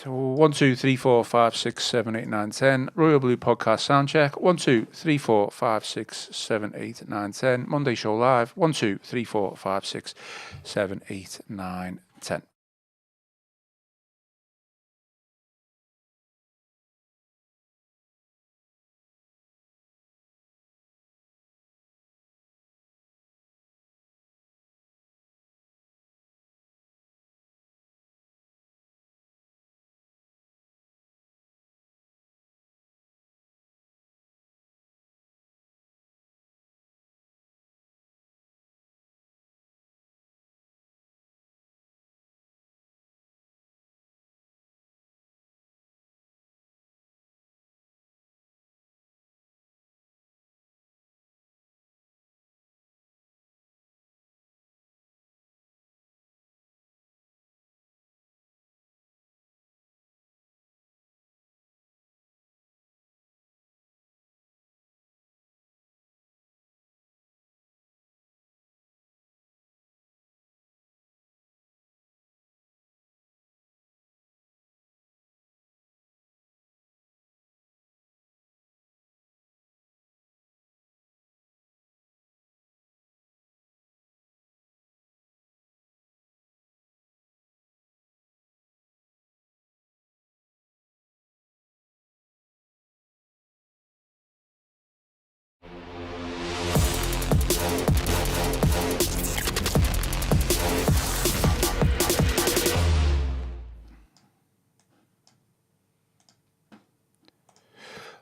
So 1, 2, 3, 4, 5, 6, 7, 8, 9, 10. Royal Blue Podcast Soundcheck. 1, 2, 3, 4, 5, 6, 7, 8, 9, 10. Monday Show Live. 1, 2, 3, 4, 5, 6, 7, 8, 9, 10.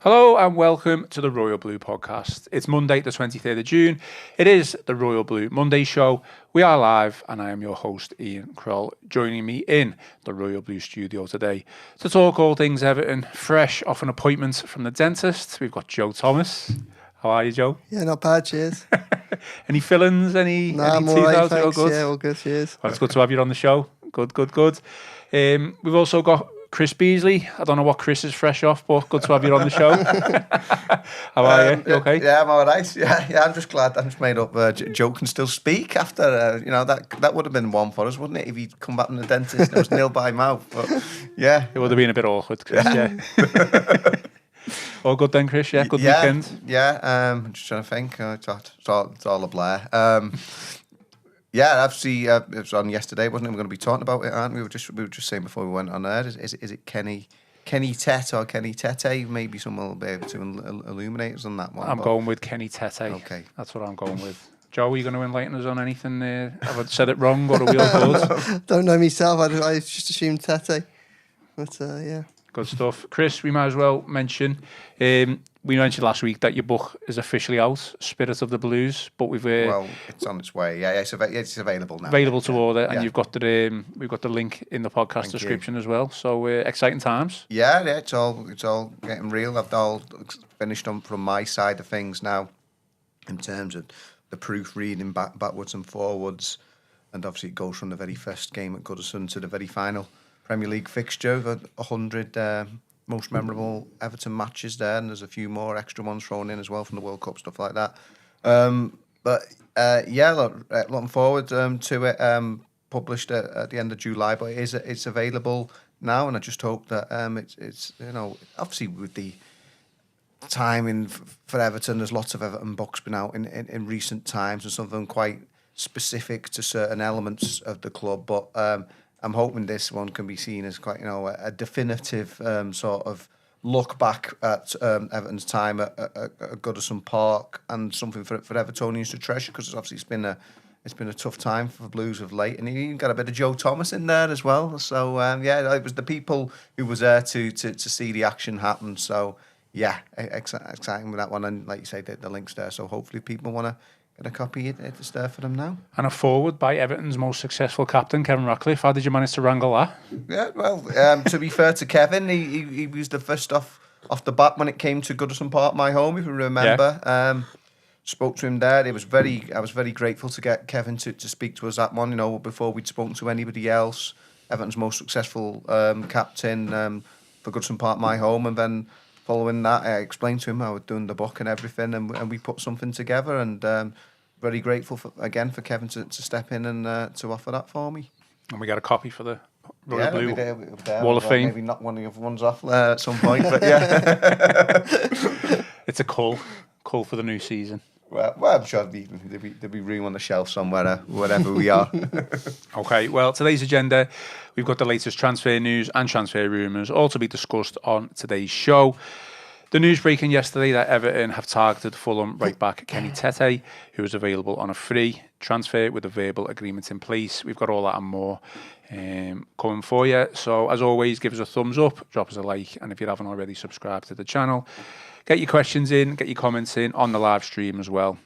Hello and welcome to the Royal Blue Podcast. It's Monday the 23rd of June. It is the Royal Blue Monday Show. We are live and I am your host Ian Croll. Joining me in the Royal Blue studio today to talk all things Everton, fresh off an appointment from the dentist. We've got Joe Thomas. How are you, Joe? Yeah, not bad, cheers. Any fillings? Any I'm teeth all right, out? thanks. All good? Yeah, all good, cheers. Well, it's good to have you on the show. Good. We've also got Chris Beesley. I don't know what Chris is fresh off, but good to have you on the show. How are you? You okay? Yeah, I'm all right. Yeah, I'm just glad I just made up Joe can still speak after, that would have been one for us, wouldn't it, if he'd come back from the dentist and it was nil by mouth. But, yeah. It would have been a bit awkward, Chris, yeah. All good then, Chris, yeah? Good weekend? Yeah, I'm just trying to think. It's all a blur. Yeah, obviously, it was on yesterday, wasn't it? We're going to be talking about it, aren't we? We were just saying before we went on air, is it Kenny Tete or Kenny Tete? Maybe someone will be able to illuminate us on that one. I'm going with Kenny Tete. Okay. That's what I'm going with. Joe, are you going to enlighten us on anything? Have I said it wrong, or are we all good? Don't know myself, I just assumed Tete. But, yeah. Good stuff. Chris, we might as well mention, we mentioned last week that your book is officially out, Spirit of the Blues, but we've... well, it's on its way. Yeah, it's available now. Available to order, and you've got we've got the link in the podcast description as well. So exciting times. Yeah, it's all getting real. I've all finished on from my side of things now, in terms of the proofreading backwards and forwards, and obviously it goes from the very first game at Goodison to the very final Premier League fixture, 100 most memorable Everton matches there, and there's a few more extra ones thrown in as well from the World Cup, stuff like that. Looking forward to it. Published at the end of July, but it's available now, and I just hope that it's obviously with the timing for Everton, there's lots of Everton books been out in recent times, and some of them quite specific to certain elements of the club, but I'm hoping this one can be seen as quite, a definitive sort of look back at Everton's time at Goodison Park, and something for Evertonians to treasure, because obviously it's been a tough time for Blues of late, and you even got a bit of Joe Thomas in there as well. So it was the people who was there to see the action happen. So yeah, exciting with that one, and like you say, the link's there. So hopefully people want to get a copy. It's there for them now. And a forward by Everton's most successful captain, Kevin Ratcliffe. How did you manage to wrangle that? Yeah, well, to be fair to Kevin, he was the first off the bat when it came to Goodison Park, my home, if you remember. Yeah. Spoke to him there. I was very grateful to get Kevin to speak to us that one, before we'd spoken to anybody else. Everton's most successful captain for Goodison Park, my home, and then following that, I explained to him how we're doing the book and everything, and we put something together, and very grateful for Kevin to step in and to offer that for me. And we got a copy for the Royal Blue we'll be there. Wall of Fame. Maybe knock one of the other ones off at some point, but yeah. It's a call for the new season. Well, I'm sure there'll be room on the shelf somewhere, wherever we are. Okay, well, today's agenda, we've got the latest transfer news and transfer rumours, all to be discussed on today's show. The news breaking yesterday that Everton have targeted Fulham right back Kenny Tete, who is available on a free transfer with a verbal agreement in place. We've got all that and more coming for you. So, as always, give us a thumbs up, drop us a like, and if you haven't already, subscribe to the channel. Get your questions in, get your comments in on the live stream as well.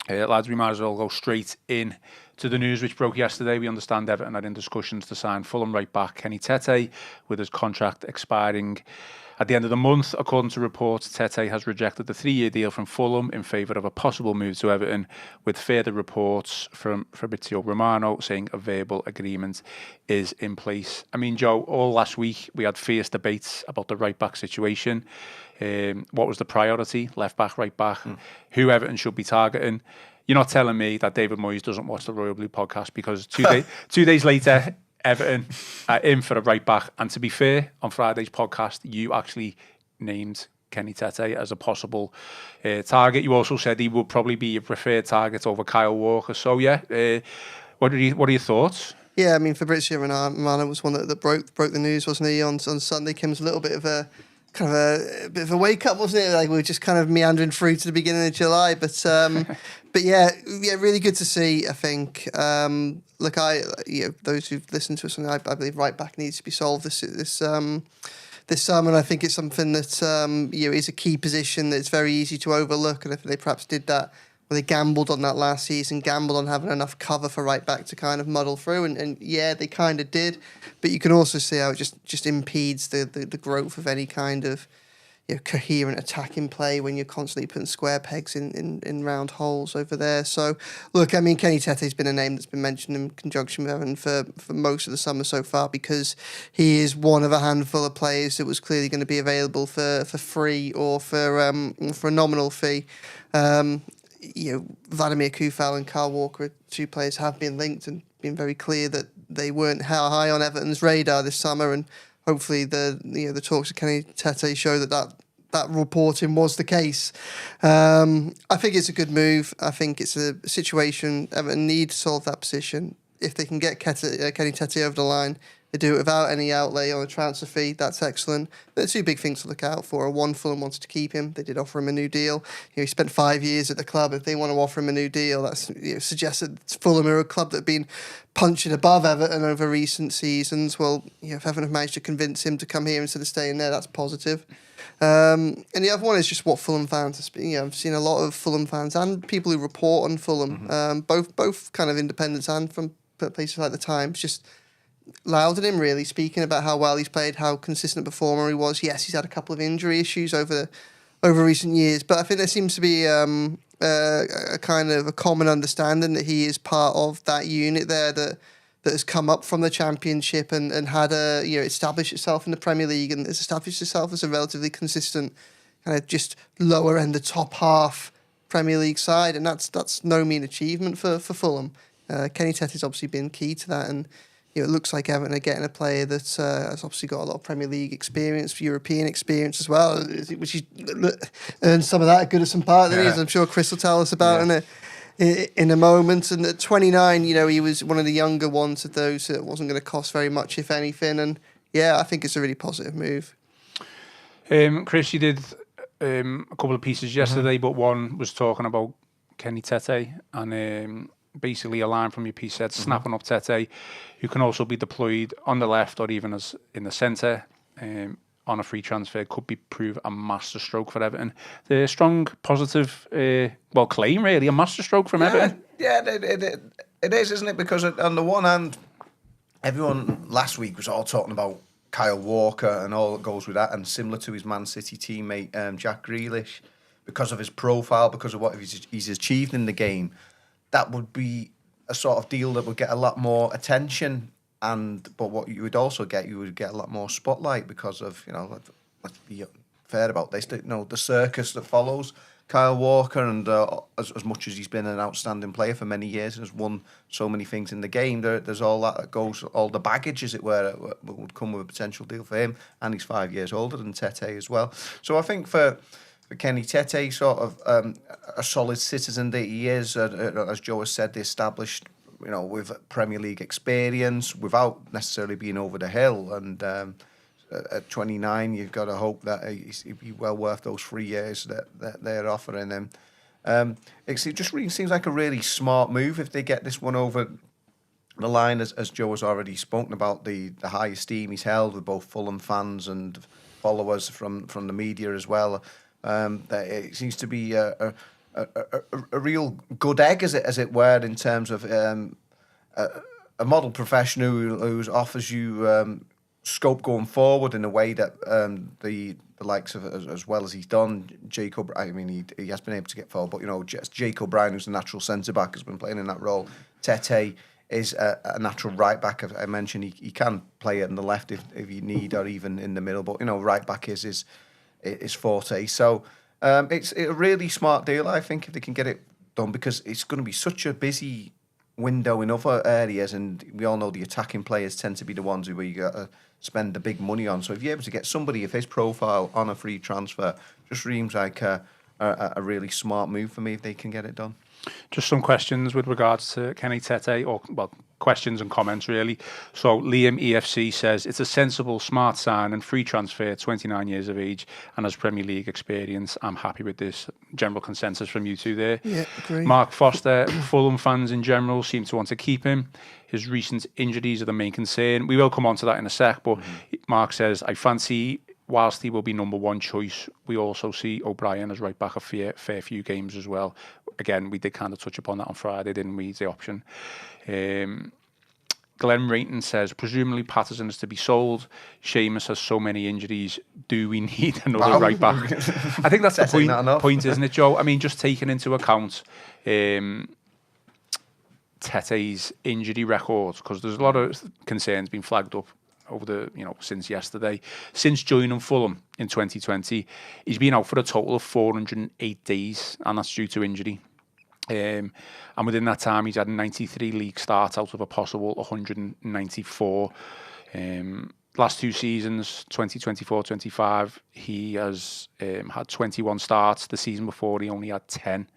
Lads, we might as well go straight in to the news which broke yesterday. We understand Everton are in discussions to sign Fulham right back Kenny Tete, with his contract expiring at the end of the month. According to reports, Tete has rejected the 3-year deal from Fulham in favour of a possible move to Everton, with further reports from Fabrizio Romano saying a verbal agreement is in place. I mean, Joe, all last week we had fierce debates about the right-back situation. What was the priority? Left-back, right-back? Who Everton should be targeting? You're not telling me that David Moyes doesn't watch the Royal Blue podcast, because 2 days later, Everton are in for a right back. And to be fair, on Friday's podcast, you actually named Kenny Tete as a possible target. You also said he would probably be your preferred target over Kyle Walker. So yeah, what are your thoughts? Yeah, I mean, Fabrizio Romano was one that broke the news, wasn't he, on Sunday? Kim's a little bit of a bit of a wake up, wasn't it? Like, we were just kind of meandering through to the beginning of July, but yeah, really good to see. I think, look, those who've listened to us, I believe right back needs to be solved this summer, and I think it's something that is a key position that it's very easy to overlook, and if they perhaps did that, well, they gambled on that last season, gambled on having enough cover for right back to kind of muddle through, and yeah, they kind of did, but you can also see how it just impedes the growth of any kind of coherent attacking play when you're constantly putting square pegs in round holes over there. So, look, I mean, Kenny Tete's been a name that's been mentioned in conjunction with Everton for most of the summer so far, because he is one of a handful of players that was clearly going to be available for free or for a nominal fee. Vladimir Kufal and Kyle Walker, two players, have been linked and been very clear that they weren't high on Everton's radar this summer, and hopefully the talks of Kenny Tete show that reporting was the case. I think it's a good move. I think it's a situation Everton need to solve that position. If they can get Kenny Tete over the line, they do it without any outlay on a transfer fee. That's excellent. There are two big things to look out for. One, Fulham wanted to keep him. They did offer him a new deal. He spent 5 years at the club. If they want to offer him a new deal, that suggests that Fulham are a club that have been punching above Everton over recent seasons. Well, if Everton have managed to convince him to come here instead of staying there, that's positive. And the other one is just what Fulham fans are. I've seen a lot of Fulham fans and people who report on Fulham, both kind of independents and from places like the Times, just lauding him, really, speaking about how well he's played, how consistent a performer he was. Yes, he's had a couple of injury issues over recent years, but I think there seems to be a kind of a common understanding that he is part of that unit there that has come up from the Championship and had established itself in the Premier League and has established itself as a relatively consistent kind of just lower end, the top half Premier League side, and that's no mean achievement for Fulham. Kenny Tete has obviously been key to that, and it looks like Everton are getting a player that has obviously got a lot of Premier League experience, European experience as well, which he's earned some of that at Goodison Park, as I'm sure Chris will tell us about in a moment. And at 29, he was one of the younger ones of those that wasn't going to cost very much, if anything. And yeah, I think it's a really positive move. Chris, you did a couple of pieces yesterday, but one was talking about Kenny Tete, and basically a line from your piece said, snapping up Tete, who can also be deployed on the left or even as in the centre on a free transfer, could prove a masterstroke for Everton. The strong, positive, claim really, a masterstroke from Everton. Yeah, it is, isn't it? Because on the one hand, everyone last week was all talking about Kyle Walker and all that goes with that, and similar to his Man City teammate Jack Grealish, because of his profile, because of what he's achieved in the game. That would be a sort of deal that would get a lot more attention, but what you would also get, a lot more spotlight because of, let's be fair about this, the circus that follows Kyle Walker, and as much as he's been an outstanding player for many years and has won so many things in the game, there's all that goes, all the baggage, as it were, would come with a potential deal for him, and he's 5 years older than Tete as well. So I think for Kenny Tete, sort of a solid citizen that he is, as Joe has said, the established, with Premier League experience, without necessarily being over the hill, and at 29, you've got to hope that he'll be well worth those 3 years that they're offering him. It just really seems like a really smart move if they get this one over the line, as Joe has already spoken about, the high esteem he's held with both Fulham fans and followers from the media as well. That it seems to be a real good egg, as it were, in terms of a model professional who offers you scope going forward in a way that the likes of, as well as he's done, Jacob. I mean, he has been able to get forward, but just Jake O'Brien, who's the natural centre back, has been playing in that role. Tete is a natural right back. I mentioned he can play it on the left if you need, or even in the middle. But right back is forte. So it's a really smart deal, I think, if they can get it done, because it's going to be such a busy window in other areas, and we all know the attacking players tend to be the ones where you got to spend the big money on. So if you're able to get somebody of his profile on a free transfer, just seems like a really smart move for me if they can get it done. Just some questions with regards to Kenny Tete, questions and comments really. So Liam EFC says, it's a sensible, smart sign and free transfer, 29 years of age and has Premier League experience. I'm happy with this. General consensus from you two there. Yeah, agree. Mark Foster, Fulham fans in general seem to want to keep him. His recent injuries are the main concern. We will come on to that in a sec, but Mark says, I fancy, whilst he will be number one choice, we also see O'Brien as right back a fair few games as well. Again, we did kind of touch upon that on Friday, didn't we? The option. Glenn Rayton says, presumably Patterson is to be sold. Seamus has so many injuries. Do we need another right back? I think that's the point, isn't it, Joe? I mean, just taking into account Tete's injury record, because there's a lot of concerns being flagged up over the, since yesterday. Since joining Fulham in 2020, he's been out for a total of 408 days, and that's due to injury. And within that time, he's had 93 league starts out of a possible 194. Last two seasons, 2024-25, he has had 21 starts. The season before, he only had 10.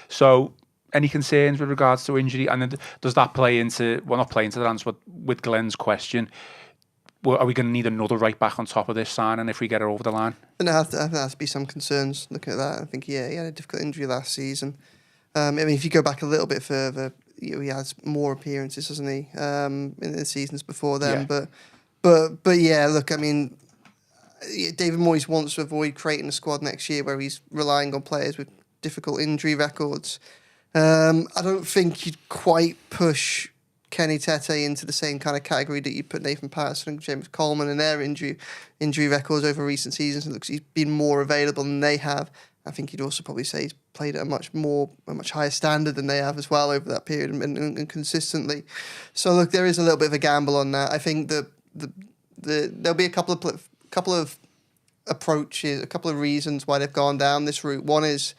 So, any concerns with regards to injury? And then does that play into, well, not play into the answer, but with Glenn's question, are we going to need another right back on top of this signing if we get it over the line? And there has to be some concerns looking at that. I think, he had a difficult injury last season. I mean, if you go back a little bit further, he has more appearances, hasn't he, in the seasons before then. Yeah. But yeah, look, I mean, David Moyes wants to avoid creating a squad next year where he's relying on players with difficult injury records. I don't think you'd quite push Kenny Tete into the same kind of category that you put Nathan Patterson and James Coleman and their injury records over recent seasons. It looks he's been more available than they have. I think you'd also probably say he's played at a much higher standard than they have as well over that period and consistently. So look, there is a little bit of a gamble on that. I think that there'll be a couple of approaches, a couple of reasons why they've gone down this route. One is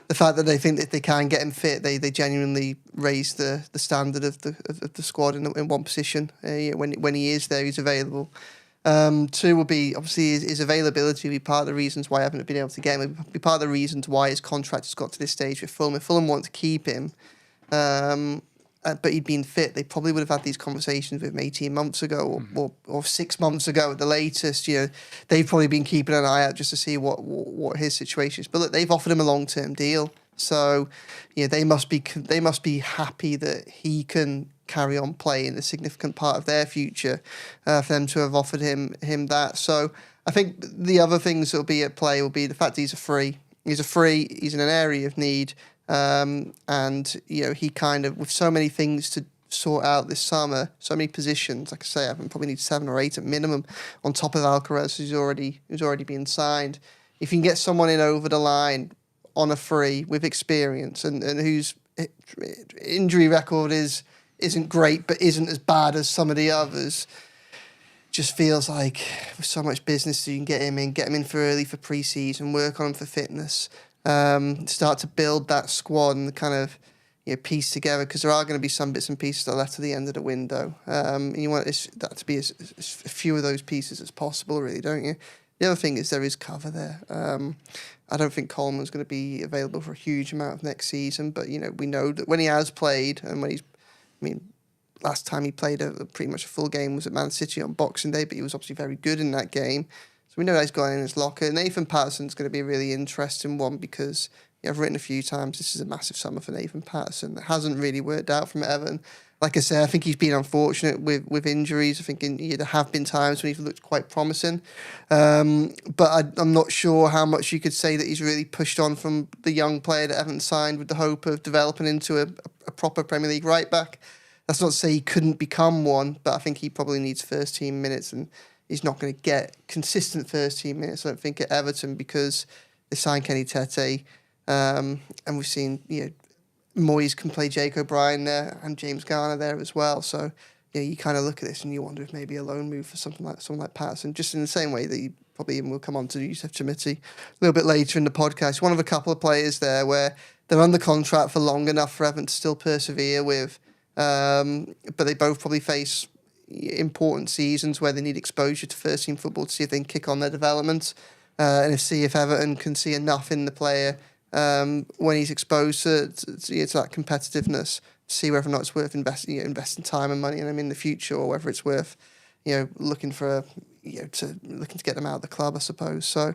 the fact that they think that if they can get him fit, they genuinely raise the standard of the squad in one position. When he is there, he's available. Two will be, obviously, his availability will be part of the reasons why I haven't been able to get him. It'll be part of the reasons why his contract has got to this stage with Fulham. If Fulham want to keep him, but he'd been fit, they probably would have had these conversations with him 18 months ago or 6 months ago at the latest. They've probably been keeping an eye out just to see what his situation is. But look, they've offered him a long-term deal. So, they must be happy that he can carry on playing a significant part of their future for them to have offered him that. So I think the other things that will be at play will be the fact that he's a free. He's in an area of need, and he kind of, with so many things to sort out this summer, so many positions. Like I say, I probably need 7 or 8 at minimum on top of Alcaraz, who's already been signed. If you can get someone in over the line on a free with experience and whose injury record isn't great but isn't as bad as some of the others, just feels like with so much business, so you can get him in for early for pre-season, work on him for fitness, start to build that squad and kind of piece together, because there are going to be some bits and pieces that are left at the end of the window. And you want that to be as few of those pieces as possible, really, don't you? The other thing is there is cover there. I don't think Coleman's going to be available for a huge amount of next season, but we know that when he has played and when last time he played pretty much a full game was at Man City on Boxing Day, but he was obviously very good in that game. So we know that he's got in his locker. Nathan Patterson's going to be a really interesting one, because I've written a few times this is a massive summer for Nathan Patterson. That hasn't really worked out from Everton. Like I say, I think he's been unfortunate with injuries. I think there have been times when he's looked quite promising. But I'm not sure how much you could say that he's really pushed on from the young player that Everton signed with the hope of developing into a proper Premier League right back. That's not to say he couldn't become one, but I think he probably needs first team minutes, and he's not going to get consistent first team minutes, I don't think, at Everton, because they signed Kenny Tete, and we've seen Moyes can play Jake O'Brien there and James Garner there as well. So you kind of look at this and you wonder if maybe a loan move for someone like Patterson, just in the same way that you probably even will come on to Youssef Chamiti a little bit later in the podcast. One of a couple of players there where they're under contract for long enough for Everton to still persevere with, but they both probably face important seasons where they need exposure to first team football to see if they can kick on their development, and see if Everton can see enough in the player when he's exposed to that competitiveness, to see whether or not it's worth investing time and money in him in the future, or whether it's worth looking to get them out of the club, I suppose. So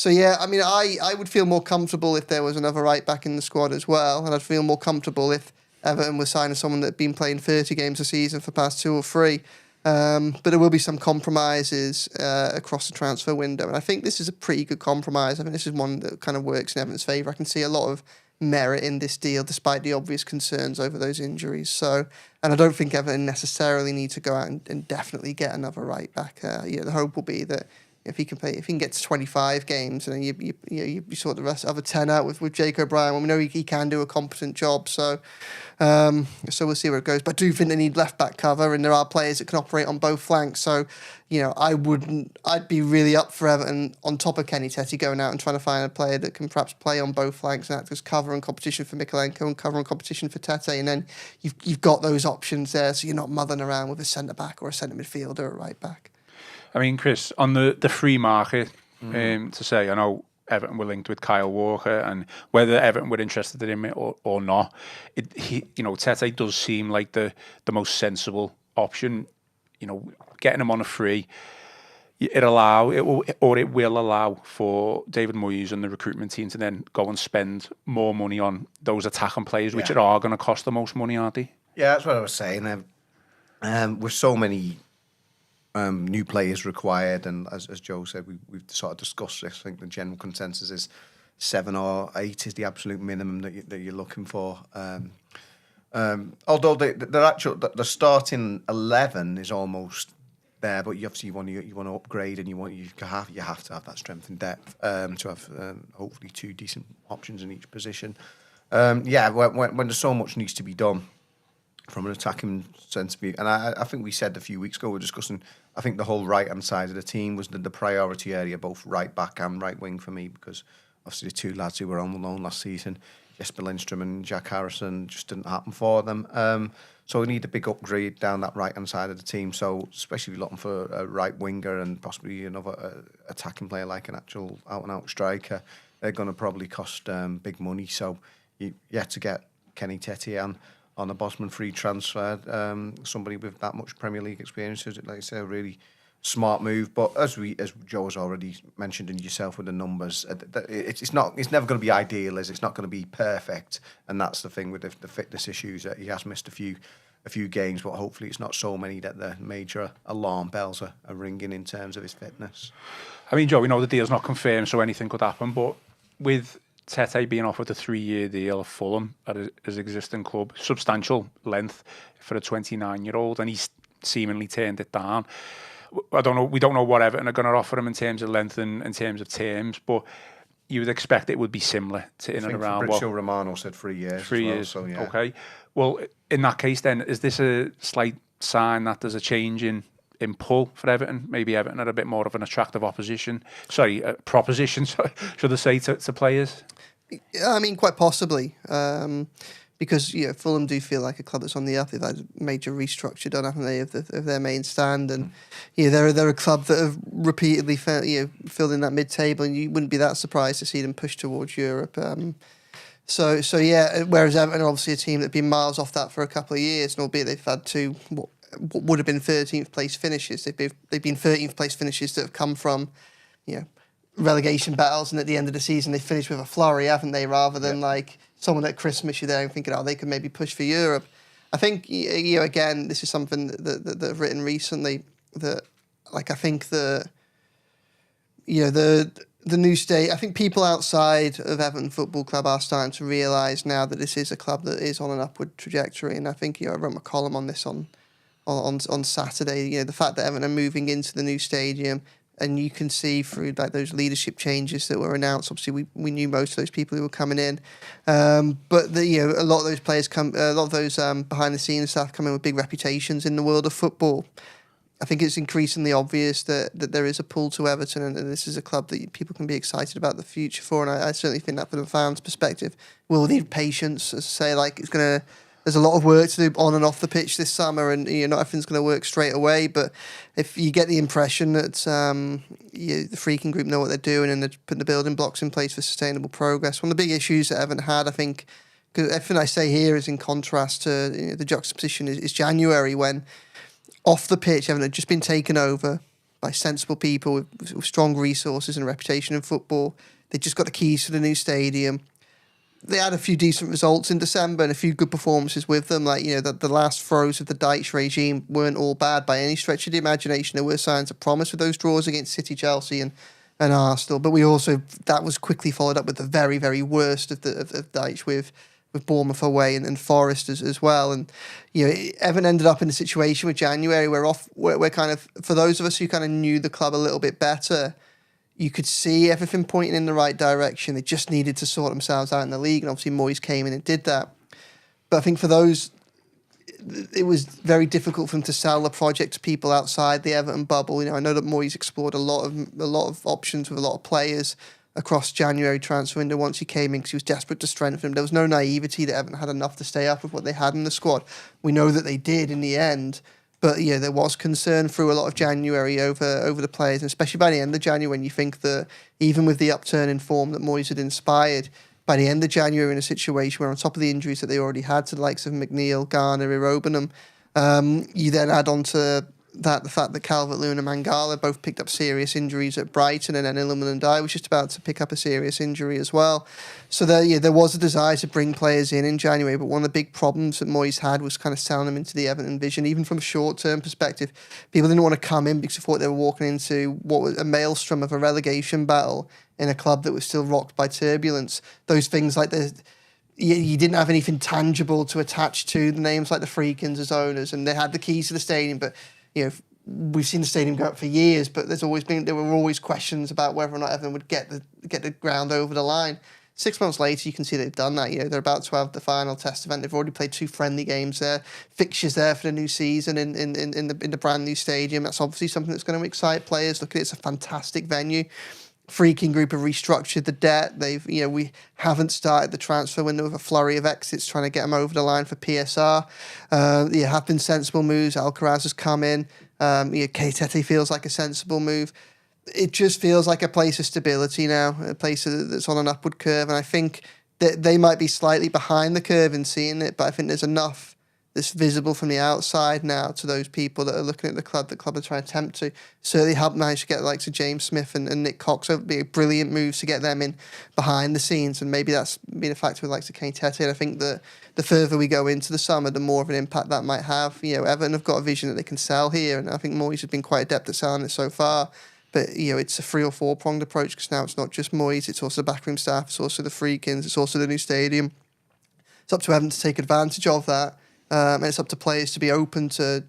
yeah, I mean, I would feel more comfortable if there was another right back in the squad as well, and I'd feel more comfortable if Everton was signing someone that had been playing 30 games a season for the past 2 or 3. But there will be some compromises across the transfer window. And I think this is a pretty good compromise. I think this is one that kind of works in Everton's favour. I can see a lot of merit in this deal, despite the obvious concerns over those injuries. So, and I don't think Everton necessarily need to go out and definitely get another right back. The hope will be that if he can get to 25 games, and then you sort the rest other 10 out with Jake O'Brien. Well, we know he can do a competent job, so we'll see where it goes. But I do think they need left back cover, and there are players that can operate on both flanks. So I'd be really up for Everton on top of Kenny Tete going out and trying to find a player that can perhaps play on both flanks and act as cover and competition for Mikalenko and cover and competition for Tete, and then you've got those options there, so you're not mothering around with a centre back or a centre midfielder or a right back. I mean, Chris, on the free market, to say, I know Everton were linked with Kyle Walker, and whether Everton were interested in him or not, Tete does seem like the most sensible option. Getting him on a free, it will allow for David Moyes and the recruitment team to then go and spend more money on those attacking players, which are going to cost the most money, aren't they? Yeah, that's what I was saying. With so many new players required, and as Joe said, we've sort of discussed this. I think the general consensus is 7 or 8 is the absolute minimum that you're looking for. Although the starting 11 is almost there, but you obviously want to upgrade, and you have to have that strength and depth to have hopefully 2 decent options in each position. When there's so much needs to be done from an attacking sense of view. And I think we said a few weeks ago, we were discussing, I think the whole right-hand side of the team was the priority area, both right back and right wing for me, because obviously the 2 lads who were on loan last season, Jesper Lindstrom and Jack Harrison, just didn't happen for them. So we need a big upgrade down that right-hand side of the team. So especially looking for a right winger and possibly another attacking player like an actual out-and-out striker, they're going to probably cost big money. So you have to get Kenny Tete on a Bosman free transfer, somebody with that much Premier League experience, like I say, a really smart move. But as Joe has already mentioned, and yourself with the numbers, it's never going to be ideal, it's not going to be perfect, and that's the thing with the fitness issues, that he has missed a few games, but hopefully it's not so many that the major alarm bells are ringing in terms of his fitness. I mean, Joe, we know the deal's not confirmed, so anything could happen, but with Tete being offered a 3-year deal at Fulham at his existing club, substantial length for a 29-year-old, and he's seemingly turned it down. I don't know. We don't know what Everton are going to offer him in terms of length and in terms of terms, but you would expect it would be similar to in and around. Fabrizio Romano said 3 years. 3 years. So yeah. Okay. Well, in that case, then, is this a slight sign that there's a change in pull for Everton? Maybe Everton are a bit more of an attractive proposition, should I say, to players? I mean, quite possibly. Because Fulham do feel like a club that's on the up. They've had a major restructure done, haven't they, of their main stand, and they're a club that have repeatedly filled in that mid-table, and you wouldn't be that surprised to see them push towards Europe. So yeah. Whereas Everton are obviously a team that've been miles off that for a couple of years, and albeit they've had two what would have been 13th place finishes, they've been 13th place finishes that have come from relegation battles, and at the end of the season they finished with a flurry, haven't they? Rather than like someone at Christmas you're there and thinking, they could maybe push for Europe. I think again, this is something that I've written recently, that like I think the new state. I think people outside of Everton Football Club are starting to realise now that this is a club that is on an upward trajectory, and I think I wrote my column on this on Saturday. The fact that Everton are moving into the new stadium. And you can see through like those leadership changes that were announced. Obviously, we knew most of those people who were coming in, but a lot of those players a lot of those behind the scenes staff come in with big reputations in the world of football. I think it's increasingly obvious that there is a pull to Everton, and this is a club that people can be excited about the future for. And I certainly think that from the fans' perspective, we'll need patience. As I say, like there's a lot of work to do on and off the pitch this summer, and not everything's going to work straight away. But if you get the impression that the Freaking Group know what they're doing and they're putting the building blocks in place for sustainable progress, one of the big issues that Everton had, I think, because everything I say here is in contrast to the juxtaposition is January, when off the pitch Everton had just been taken over by sensible people with strong resources and a reputation in football. They just got the keys to the new stadium. They had a few decent results in December and a few good performances with them. Like, the last throws of the Dyche regime weren't all bad by any stretch of the imagination. There were signs of promise with those draws against City, Chelsea and Arsenal. But that was quickly followed up with the very, very worst of Dyche with Bournemouth away and Forest as well. And, Everton ended up in a situation with January where kind of, for those of us who kind of knew the club a little bit better, you could see everything pointing in the right direction. They just needed to sort themselves out in the league, and obviously Moyes came in and did that. But I think for those, it was very difficult for them to sell the project to people outside the Everton bubble. I know that Moyes explored a lot of options with a lot of players across January transfer window once he came in, because he was desperate to strengthen them. There was no naivety that Everton had enough to stay up with what they had in the squad. We know that they did in the end. But there was concern through a lot of January over the players, and especially by the end of January, when you think that even with the upturn in form that Moyes had inspired, by the end of January in a situation where on top of the injuries that they already had to the likes of McNeil, Garner, Irobenham, you then add on to that the fact that Calvert-Lewin and Mangala both picked up serious injuries at Brighton, and then Illumin Ndiaye was just about to pick up a serious injury as well. So there was a desire to bring players in January, but one of the big problems that Moyes had was kind of selling them into the Everton vision, even from a short-term perspective. People didn't want to come in because they thought they were walking into what was a maelstrom of a relegation battle in a club that was still rocked by turbulence. Those things like you didn't have anything tangible to attach to the names like the Freakins as owners, and they had the keys to the stadium, but we've seen the stadium go up for years, but there were always questions about whether or not Everton would get the ground over the line. 6 months later, you can see they've done that. They're about to have the final test event. They've already played 2 friendly games there, fixtures there for the new season in the brand new stadium. That's obviously something that's going to excite players. Look at it, it's a fantastic venue. Freaking Group have restructured the debt. We haven't started the transfer window with a flurry of exits trying to get them over the line for PSR. There have been sensible moves. Alcaraz has come in. Kenny Tete feels like a sensible move. It just feels like a place of stability now, a place that's on an upward curve. And I think that they might be slightly behind the curve in seeing it, but I think there's enough that's visible from the outside now to those people that are looking at the club are trying to attempt to. Certainly helped manage to get the likes of James Smith and Nick Cox. It would be a brilliant move to get them in behind the scenes, and maybe that's been a factor with the likes of Kenny Tete. And I think that the further we go into the summer, the more of an impact that might have. Everton have got a vision that they can sell here, and I think Moyes has been quite adept at selling it so far. But, it's a 3 or 4 pronged approach, because now it's not just Moyes, it's also the backroom staff, it's also the Freakins, it's also the new stadium. It's up to Everton to take advantage of that. And it's up to players to be open to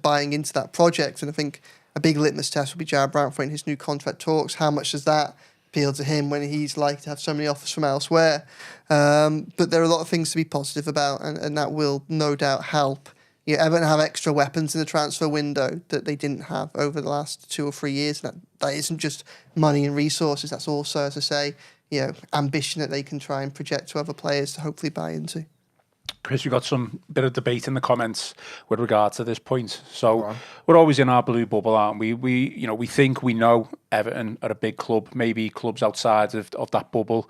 buying into that project. And I think a big litmus test will be Jarrad Brantford in his new contract talks. How much does that appeal to him when he's likely to have so many offers from elsewhere? But there are a lot of things to be positive about, and that will no doubt help Everton have extra weapons in the transfer window that they didn't have over the last 2 or 3 years. That isn't just money and resources. That's also, as I say, ambition that they can try and project to other players to hopefully buy into. Chris, we got some bit of debate in the comments with regard to this point. So we're always in our blue bubble, aren't we? We think we know Everton are a big club. Maybe clubs outside of that bubble,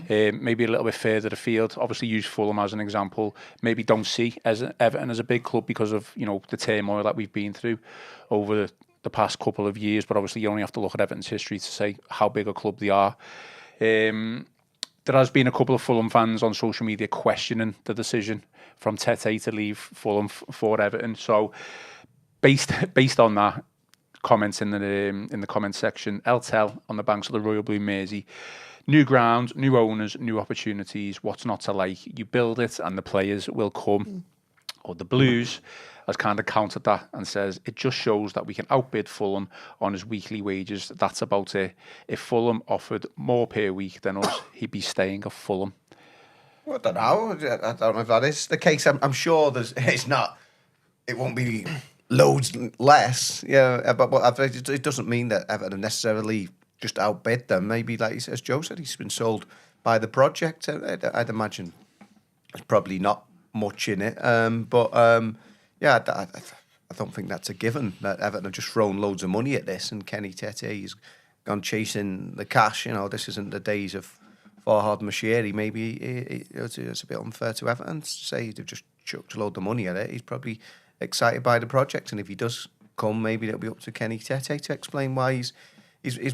maybe a little bit further afield. Obviously, use Fulham as an example. Maybe don't see Everton as a big club because of the turmoil that we've been through over the past couple of years. But obviously, you only have to look at Everton's history to say how big a club they are. There has been a couple of Fulham fans on social media questioning the decision from Tete to leave Fulham for Everton. So, based on that, comments in the comment section, Eltel on the banks of the Royal Blue Mersey, new ground, new owners, new opportunities. What's not to like? You build it, and the players will come. Or the Blues has kind of countered that and says it just shows that we can outbid Fulham on his weekly wages. That's about it. If Fulham offered more per week than us, he'd be staying at Fulham. Well, I don't know. I don't know if that is the case. I'm sure it's not. It won't be loads less. But it doesn't mean that Everton necessarily just outbid them. Maybe, like as Joe said, he's been sold by the project. I'd imagine there's probably not much in it. I don't think that's a given that Everton have just thrown loads of money at this, and Kenny Tete has gone chasing the cash. This isn't the days of Farhad Moshiri. Maybe it's a bit unfair to Everton to say they've just chucked a load of money at it. He's probably excited by the project, and if he does come, maybe it'll be up to Kenny Tete to explain why he's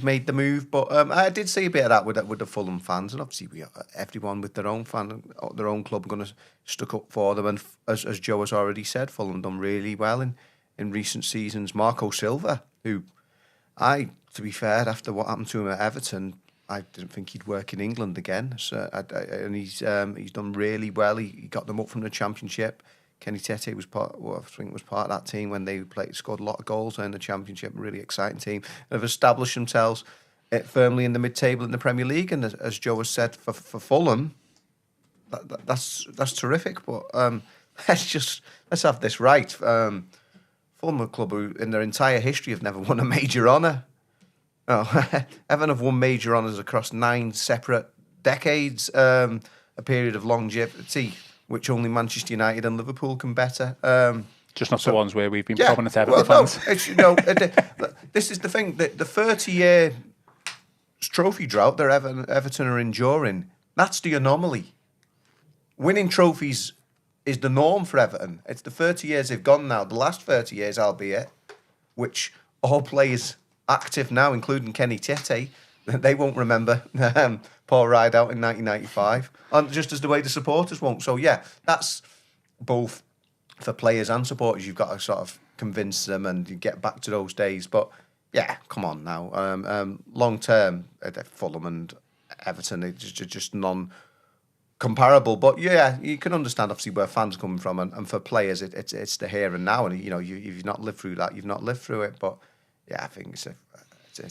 made the move. But I did see a bit of that with the Fulham fans, and obviously everyone with their own club going to stuck up for them. And as Joe has already said, Fulham done really well in recent seasons. Marco Silva, who to be fair, after what happened to him at Everton, I didn't think he'd work in England again. So and he's done really well. He got them up from the Championship. Kenny Tete was part of that team when they scored a lot of goals in the Championship. A really exciting team. They've established themselves firmly in the mid-table in the Premier League. And as Joe has said, for Fulham, that's terrific. But let's have this right. Fulham are a club who, in their entire history, have never won a major honour. No, Everton have won major honours across 9 separate decades. A period of longevity which only Manchester United and Liverpool can better. Just not the ones where we've been prominent Everton fans. No, this is the thing. The 30-year trophy drought that Everton are enduring, that's the anomaly. Winning trophies is the norm for Everton. It's the 30 years they've gone now, the last 30 years, albeit, which all players active now, including Kenny Tete, they won't remember Paul Rideout in 1995, and just as the way the supporters won't. So yeah, that's both for players and supporters. You've got to sort of convince them and you get back to those days. But yeah, come on now. Long term, Fulham and Everton are just non-comparable. But yeah, you can understand obviously where fans are coming from, and for players, it's the here and now. And if you've not lived through that, you've not lived through it. But yeah, I think it's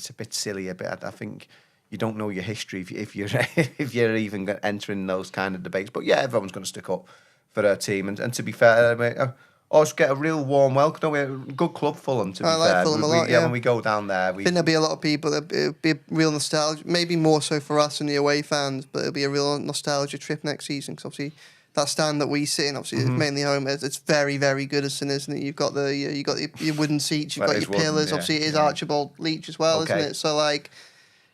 a bit silly a bit. I think you don't know your history if you're even entering those kind of debates. But yeah, everyone's going to stick up for their team. And to be fair, always get a real warm welcome. No, we're a good club, Fulham. To be fair, I like Fulham a lot. Yeah, when we go down there, I think there'll be a lot of people. It'll be a real nostalgia. Maybe more so for us and the away fans, but it'll be a real nostalgia trip next season. Because obviously, that stand that we sit in, obviously, it's mainly home. It's very, very Goodison, isn't it? You've got your wooden seats, you've got your pillars. Obviously, it is Archibald Leach as well, isn't it? So like,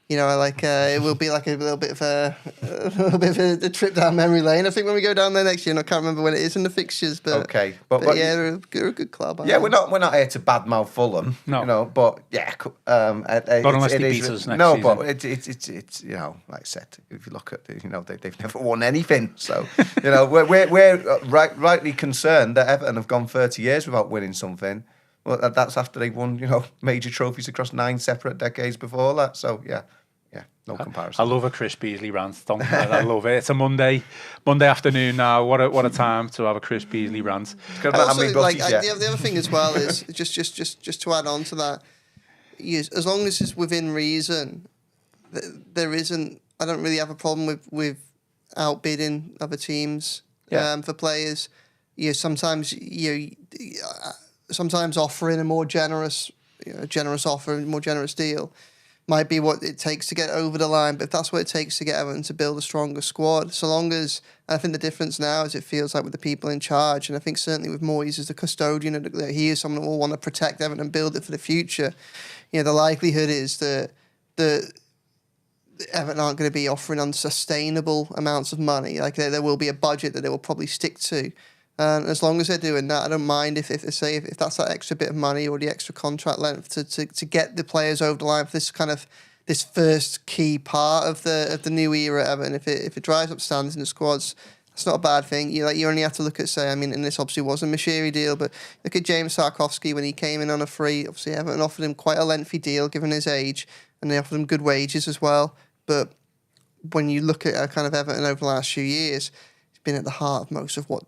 it will be like a little bit of a trip down memory lane. I think when we go down there next year, and I can't remember when it is in the fixtures, but but yeah, they're a good club. Yeah, we're not here to badmouth Fulham, no. But yeah, not unless they beat us next season. But it's like I said, if you look at they've never won anything, so we're rightly concerned that Everton have gone 30 years without winning something. Well, that's after they won, major trophies across 9 separate decades before that. So yeah, no comparison. I love a Chris Beesley rant. I love it. It's a Monday afternoon now. What a time to have a Chris Beesley rant. The other thing as well is just to add on to that, as long as it's within reason, there isn't. I don't really have a problem with outbidding other teams for players. sometimes sometimes offering a more generous offer, a more generous deal might be what it takes to get over the line. But if that's what it takes to get Everton to build a stronger squad, so long as, I think the difference now is it feels like with the people in charge, and I think certainly with Moyes as the custodian, he is someone that will want to protect Everton and build it for the future. The likelihood is that Everton aren't going to be offering unsustainable amounts of money. Like there will be a budget that they will probably stick to. And as long as they're doing that, I don't mind if that's that extra bit of money or the extra contract length to get the players over the line for this first key part of the new era at Everton. If it drives up standards in the squads, it's not a bad thing. You only have to look at, and this obviously was a Mashiri deal, but look at James Sarkowski when he came in on a free. Obviously, Everton offered him quite a lengthy deal given his age, and they offered him good wages as well. But when you look at kind of Everton over the last few years, it's been at the heart of most of what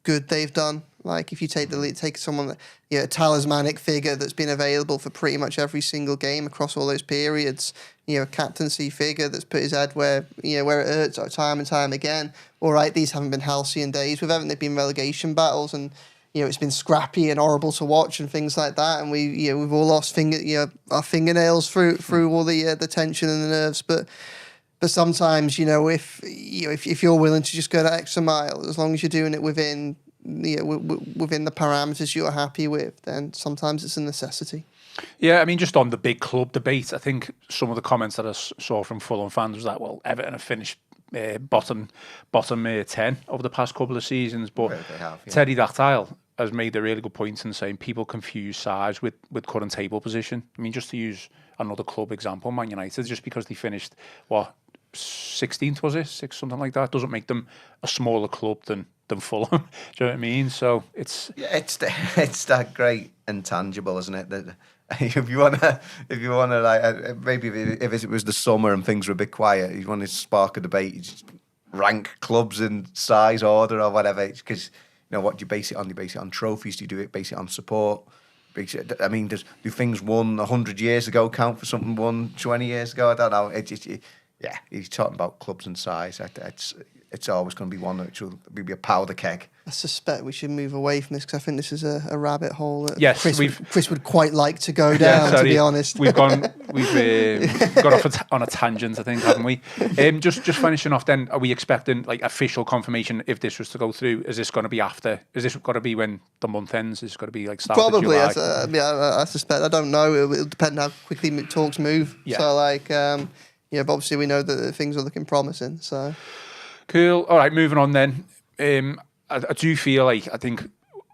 good they've done. Like if you take someone that a talismanic figure that's been available for pretty much every single game across all those periods, a captaincy figure that's put his head where it hurts time and time again. All right, these haven't been halcyon days with Everton. They've been relegation battles, and it's been scrappy and horrible to watch and things like that. And we've all lost our fingernails through all the tension and the nerves, but sometimes, if you're willing to just go that extra mile, as long as you're doing it within within the parameters you're happy with, then sometimes it's a necessity. Yeah, I mean, just on the big club debate, I think some of the comments that I saw from Fulham fans was that, well, Everton have finished bottom 10 over the past couple of seasons, but they have, yeah. Teddy Dactyl has made a really good point in saying people confuse size with current table position. I mean, just to use another club example, Man United, just because they finished, 16th, was it? 6th, something like that, doesn't make them a smaller club than Fulham. Do you know what I mean? So it's that great intangible, isn't it? That if you wanna like maybe if it was the summer and things were a bit quiet, you want to spark a debate, you just rank clubs in size order or whatever. Because what do you base it on? Do you base it on trophies? Do you base it on support? I mean, do things won 100 years ago count for something won 20 years ago? I don't know. He's talking about clubs and size. It's always going to be one which will be a powder keg. I suspect we should move away from this because I think this is a rabbit hole that Chris would quite like to go down, to be honest. We've got off on a tangent, I think, haven't we? Just finishing off then, are we expecting like official confirmation if this was to go through? Is this going to be after? Is this got to be when the month ends? Is it going to be like start Probably, of July? I suspect. I don't know. It'll depend how quickly talks move. Yeah. So but obviously we know that things are looking promising. So cool. All right, moving on then. I do feel like I think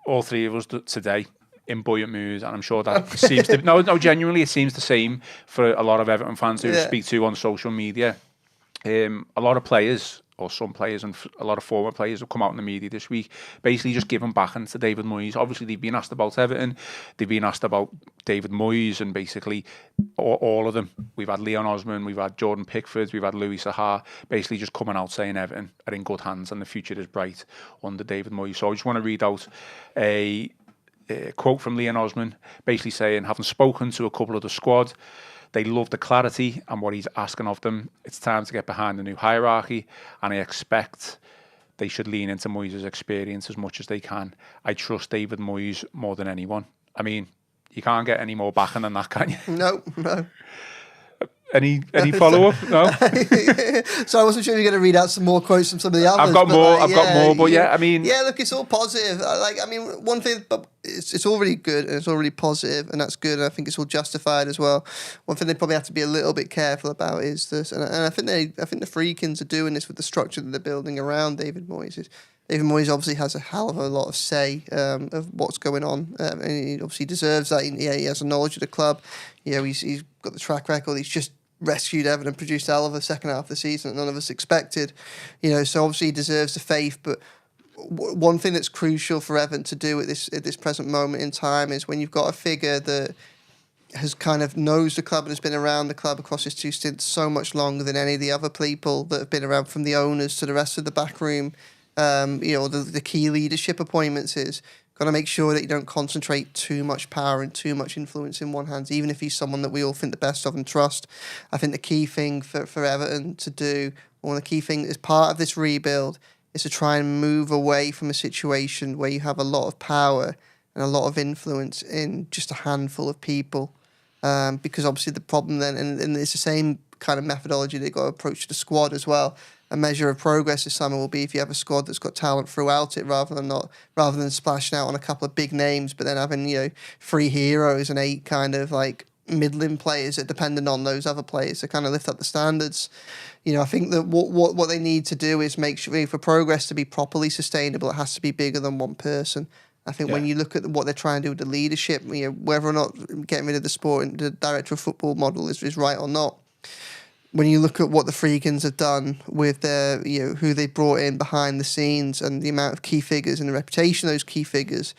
all three of us today in buoyant moods, and I'm sure that seems to no, genuinely it seems the same for a lot of Everton fans who speak to on social media. A lot of players, or some players and a lot of former players have come out in the media this week, basically just giving back into David Moyes. Obviously, they've been asked about Everton, they've been asked about David Moyes, and basically all of them. We've had Leon Osman, we've had Jordan Pickford, we've had Louis Saha, basically just coming out saying Everton are in good hands and the future is bright under David Moyes. So I just want to read out a quote from Leon Osman, basically saying, having spoken to a couple of the squad, they love the clarity and what he's asking of them. It's time to get behind the new hierarchy, and I expect they should lean into Moyes' experience as much as they can. I trust David Moyes more than anyone. I mean, you can't get any more backing than that, can you? No. Any follow-up? No? So I wasn't sure you were going to read out some more quotes from some of the others. I've got more, but I mean... Yeah, look, it's all positive. One thing, but it's all really good and it's all really positive, and that's good, and I think it's all justified as well. One thing they probably have to be a little bit careful about is this, and I think the Freakins are doing this with the structure that they're building around David Moyes. David Moyes obviously has a hell of a lot of say of what's going on, and he obviously deserves that. He has a knowledge of the club. He's got the track record. He's just rescued Everton and produced hell of a second half of the season that none of us expected. So obviously he deserves the faith. But one thing that's crucial for Everton to do at this present moment in time is when you've got a figure that has kind of knows the club and has been around the club across his two stints so much longer than any of the other people that have been around, from the owners to the rest of the back room, the key leadership appointments, is got to make sure that you don't concentrate too much power and too much influence in one hand, even if he's someone that we all think the best of and trust. I think the key thing for Everton to do, or the key thing as part of this rebuild, is to try and move away from a situation where you have a lot of power and a lot of influence in just a handful of people. Because obviously the problem then, and it's the same kind of methodology they've got to approach the squad as well. A measure of progress this summer will be if you have a squad that's got talent throughout it, rather than splashing out on a couple of big names, but then having 3 heroes and 8 kind of like middling players that dependent on those other players to kind of lift up the standards. I think that what they need to do is make sure for progress to be properly sustainable, it has to be bigger than one person. I think when you look at what they're trying to do with the leadership, whether or not getting rid of the director of football model is right or not. When you look at what the Freegans have done with their, who they brought in behind the scenes and the amount of key figures and the reputation of those key figures,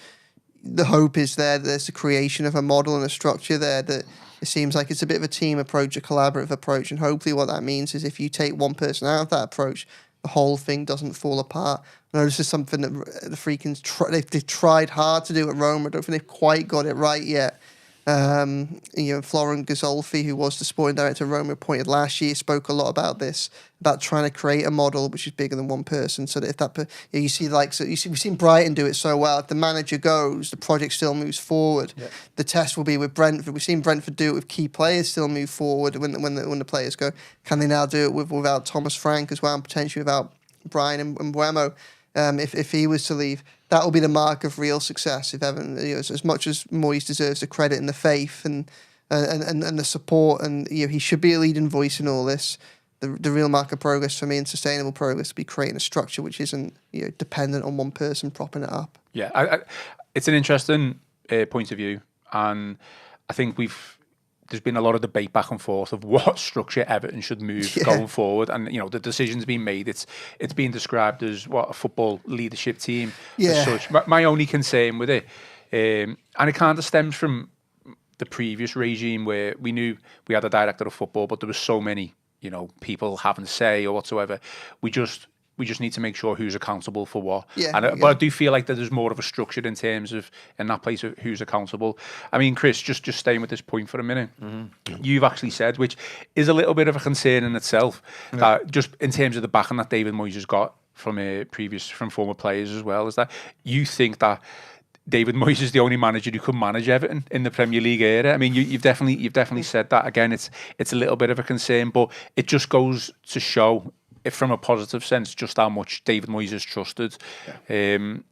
the hope is there that there's the creation of a model and a structure there that it seems like it's a bit of a team approach, a collaborative approach, and hopefully what that means is if you take one person out of that approach, the whole thing doesn't fall apart. I know this is something that the Freakins they've tried hard to do at Rome. I don't think they've quite got it right yet. Florent Gazolfi, who was the sporting director of Rome, appointed last year, spoke a lot about this, about trying to create a model which is bigger than one person. So that if that, we've seen Brighton do it so well. If the manager goes, the project still moves forward. Yeah. The test will be with Brentford. We've seen Brentford do it with key players still move forward when the players go. Can they now do it without Thomas Frank as well, and potentially without Brian and Buemo? If he was to leave, that will be the mark of real success. If Everton, as much as Moyes deserves the credit and the faith and the support, and he should be a leading voice in all this. The real mark of progress for me and sustainable progress will be creating a structure which isn't dependent on one person propping it up. Yeah, it's an interesting point of view, and I think there's been a lot of debate back and forth of what structure Everton should move going forward, and the decision's been made. It's been described as a football leadership team as such. My only concern with it, and it kind of stems from the previous regime where we knew we had a director of football, but there was so many people having a say or whatsoever. We just need to make sure who's accountable for what. But I do feel like that there's more of a structure in terms of in that place of who's accountable. I mean, Chris, just staying with this point for a minute, you've actually said, which is a little bit of a concern in itself, that just in terms of the backing that David Moyes has got from former players as well, is that you think that David Moyes is the only manager who could manage Everton in the Premier League era. I mean, you've definitely said that. Again, it's a little bit of a concern, but it just goes to show, if from a positive sense, just how much David Moyes is trusted, and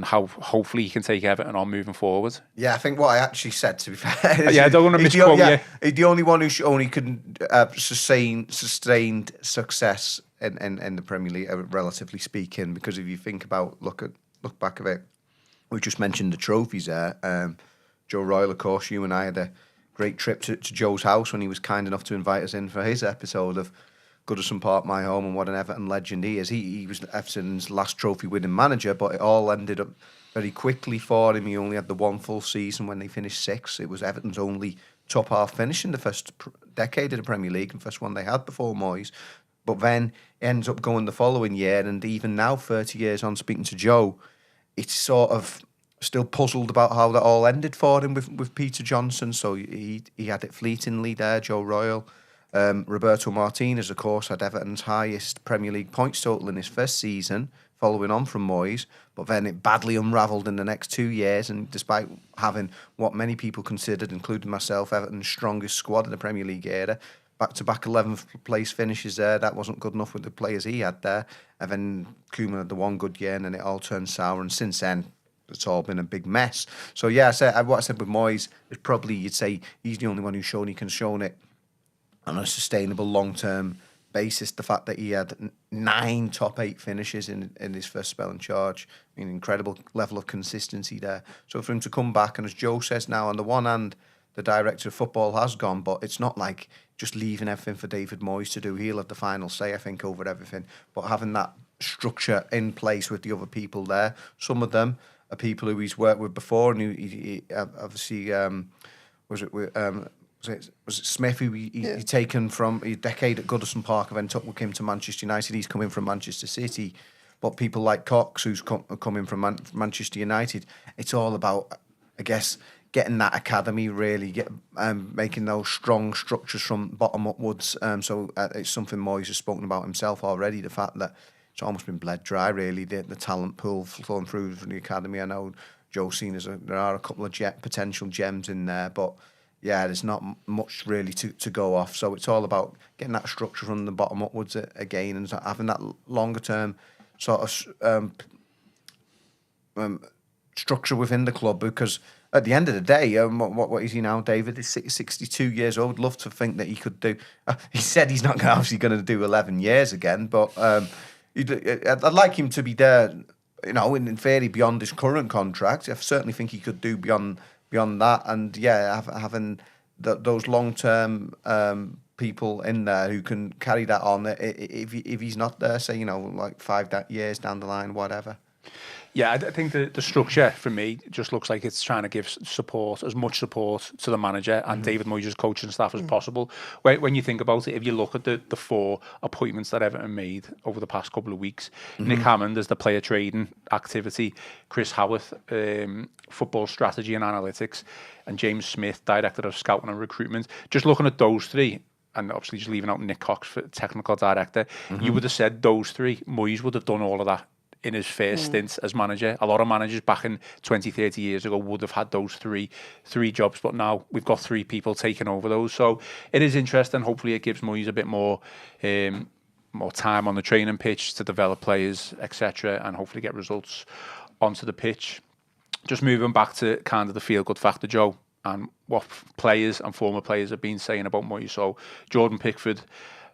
how hopefully he can take Everton on moving forward. Yeah, I think what I actually said, to be fair, I don't want to misquote you. He's the only one who only can sustained success in the Premier League, relatively speaking. Because if you think about look back at it, we just mentioned the trophies there. Joe Royle, of course, you and I had a great trip to Joe's house when he was kind enough to invite us in for his episode of Goodison Park, my home, and what an Everton legend he is. He was Everton's last trophy-winning manager, but it all ended up very quickly for him. He only had the one full season when they finished 6th. It was Everton's only top-half finish in the first decade of the Premier League and first one they had before Moyes. But then it ends up going the following year, and even now, 30 years on, speaking to Joe, it's sort of still puzzled about how that all ended for him with Peter Johnson. So he had it fleetingly there, Joe Royle. Roberto Martinez, of course, had Everton's highest Premier League points total in his first season, following on from Moyes, but then it badly unravelled in the next 2 years, and despite having what many people considered, including myself, Everton's strongest squad in the Premier League era, back-to-back 11th place finishes there, that wasn't good enough with the players he had there, and then Koeman had the one good year, and then it all turned sour, and since then, it's all been a big mess. So yeah, what I said with Moyes is probably, you'd say, he's the only one who's shown it on a sustainable long-term basis. The fact that he had 9 top 8 finishes in his first spell in charge, I mean, incredible level of consistency there. So for him to come back, and as Joe says now, on the one hand, the director of football has gone, but it's not like just leaving everything for David Moyes to do. He'll have the final say, I think, over everything. But having that structure in place with the other people there, some of them are people who he's worked with before, and he obviously was it Smith, who he'd taken from a decade at Goodison Park, and then took with him to Manchester United. He's coming from Manchester City. But people like Cox, who's coming from Manchester United, it's all about, I guess, getting that academy really, making those strong structures from bottom upwards. So it's something Moyes has spoken about himself already, the fact that it's almost been bled dry, really. The talent pool flowing through from the academy. I know Joe's seen there are a couple of potential gems in there, but yeah, there's not much really to go off. So it's all about getting that structure from the bottom upwards again, and having that longer term sort of structure within the club, because at the end of the day, what is he now, David? He's 62 years old. Love to think that he could do. He said he's not obviously going to do 11 years again, but I'd like him to be there, in theory, beyond his current contract. I certainly think he could do beyond that, and yeah, having those long term people in there who can carry that on. If he's not there, say like 5 years down the line, whatever. Yeah, I think the structure for me just looks like it's trying to give as much support to the manager and David Moyes' coaching staff as possible. When you think about it, if you look at the 4 appointments that Everton made over the past couple of weeks, Nick Hammond as the player trading activity, Chris Howarth, football strategy and analytics, and James Smith, director of scouting and recruitment. Just looking at those 3, and obviously just leaving out Nick Cox for technical director, you would have said those 3, Moyes would have done all of that in his first stint as manager. A lot of managers back in 20, 30 years ago would have had those three jobs, but now we've got 3 people taking over those. So it is interesting. Hopefully it gives Moyes a bit more time on the training pitch to develop players, etc., and hopefully get results onto the pitch. Just moving back to kind of the feel-good factor, Joe, and what players and former players have been saying about Moyes. So Jordan Pickford